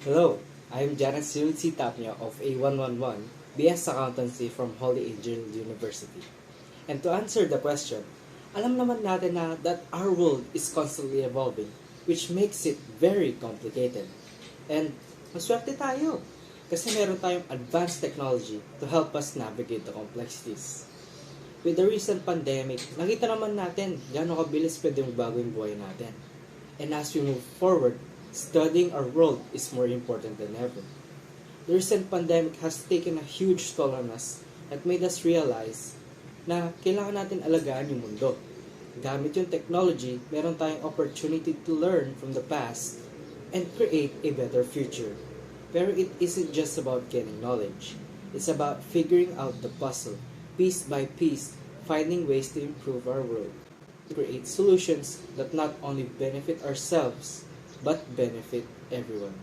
Hello, I'm Janice C. Tapnia of A111 BS Accountancy from Holy Angel University. And to answer the question, alam naman natin na that our world is constantly evolving, which makes it very complicated. And maswerte tayo kasi meron tayong advanced technology to help us navigate the complexities. With the recent pandemic, nakita naman natin gaano kabilis pwede magbago yung buhay natin. And as we move forward, studying our world is more important than ever. The recent pandemic has taken a huge toll on us that made us realize na kailangan natin alagaan yung mundo. Gamit yung technology, meron tayong opportunity to learn from the past and create a better future. Pero it isn't just about getting knowledge. It's about figuring out the puzzle, piece by piece, finding ways to improve our world. To create solutions that not only benefit ourselves, but benefit everyone.